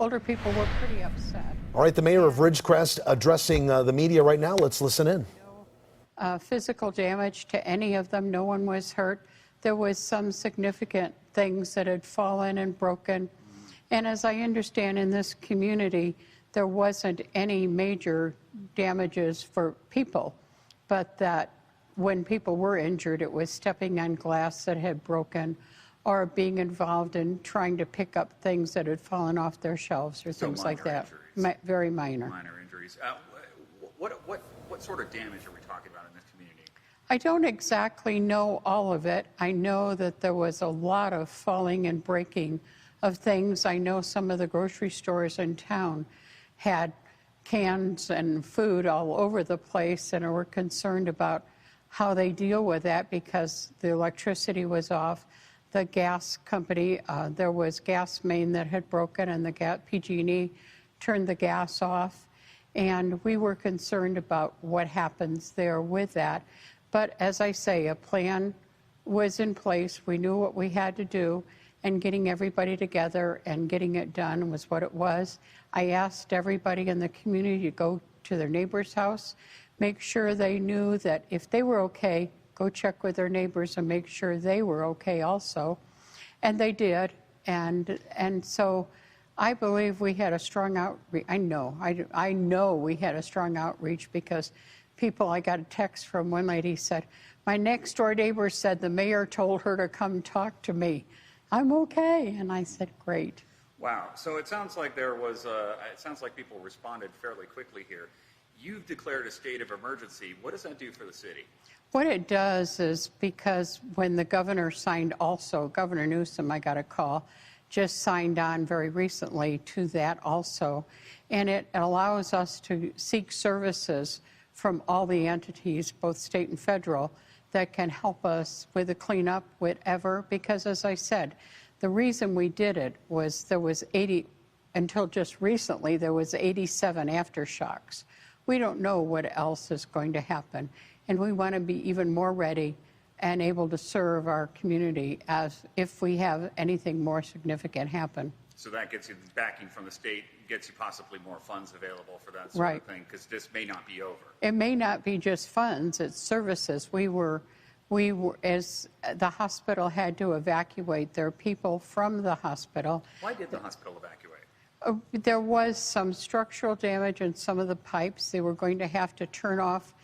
older people were pretty upset. All right, the mayor of Ridgecrest addressing the media right now. Let's listen in. No physical damage to any of them. No one was hurt. There was some significant things that had fallen and broken. And as I understand, in this community, there wasn't any major damages for people, but that when people were injured, it was stepping on glass that had broken or being involved in trying to pick up things that had fallen off their shelves or things like that. Very minor. Minor injuries. What sort of damage are we talking about in this community? I don't exactly know all of it. I know that there was a lot of falling and breaking of things. I know some of the grocery stores in town had cans and food all over the place, and were concerned about how they deal with that because the electricity was off. The gas company, there was gas main that had broken, and the PG&E turned the gas off. And we were concerned about what happens there with that. But as I say, a plan was in place. We knew what we had to do, and getting everybody together and getting it done was what it was. I asked everybody in the community to go to their neighbor's house, make sure they knew that if they were okay, go check with their neighbors and make sure they were okay also. And they did. And so I believe we had a strong outreach. I know we had a strong outreach because I got a text from one lady said, my next door neighbor said the mayor told her to come talk to me. I'm okay. And I said, great. Wow. So it sounds like people responded fairly quickly here. You've declared a state of emergency. What does that do for the city? What it does is, because when the governor signed also, Governor Newsom, I got a call, just signed on very recently to that also. And it allows us to seek services from all the entities, both state and federal, that can help us with the cleanup, whatever. Because as I said, the reason we did it was there was until just recently, there was 87 aftershocks. We don't know what else is going to happen. And we want to be even more ready and able to serve our community as if we have anything more significant happen. So that gets you backing from the state, gets you possibly more funds available for that sort of thing, because this may not be over. It may not be just funds, it's services. We were, as the hospital had to evacuate their people from the hospital. Why did the hospital evacuate? There was some structural damage in some of the pipes. They were going to have to turn off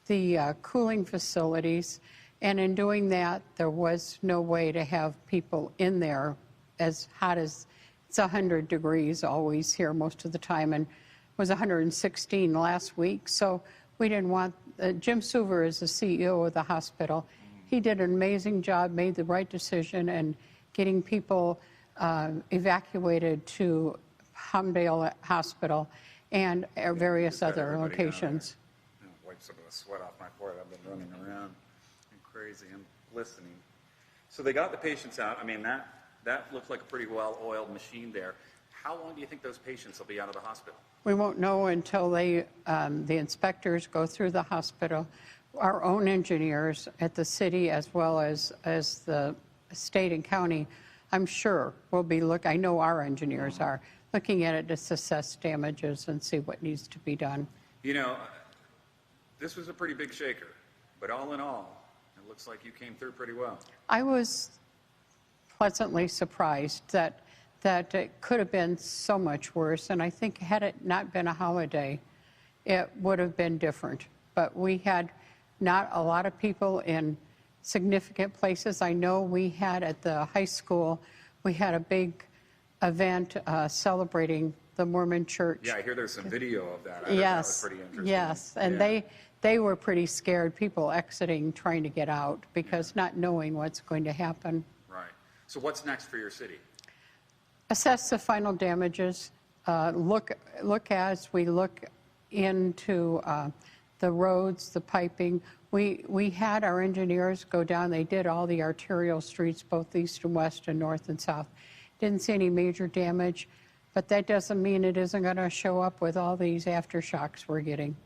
the cooling facilities. And in doing that, there was no way to have people in there as hot as it's 100 degrees always here most of the time, and it was 116 last week. So we didn't want, Jim Suver is the CEO of the hospital. He did an amazing job, made the right decision, and getting people evacuated to Humdale Hospital and various other locations. Wipe some of the sweat off my forehead. I've been running around crazy. I'm listening. So they got the patients out. I mean, that looked like a pretty well-oiled machine there. How long do you think those patients will be out of the hospital? We won't know until the inspectors go through the hospital. Our own engineers at the city, as well as the state and county, I'm sure will be I know our engineers are looking at it to assess damages and see what needs to be done. You know, this was a pretty big shaker, but all in all, it looks like you came through pretty well. I was pleasantly surprised that it could have been so much worse, and I think had it not been a holiday, it would have been different. But we had not a lot of people in significant places. I know we had at the high school, we had a big event celebrating the Mormon church. Yeah, I hear there's some video of that. Yes, that was pretty interesting. Yes, and they were pretty scared, people exiting, trying to get out because not knowing what's going to happen. Right. So what's next for your city? Assess the final damages. Look as we look into the roads, the piping. We had our engineers go down. They did all the arterial streets, both east and west and north and south. Didn't see any major damage, but that doesn't mean it isn't going to show up with all these aftershocks we're getting.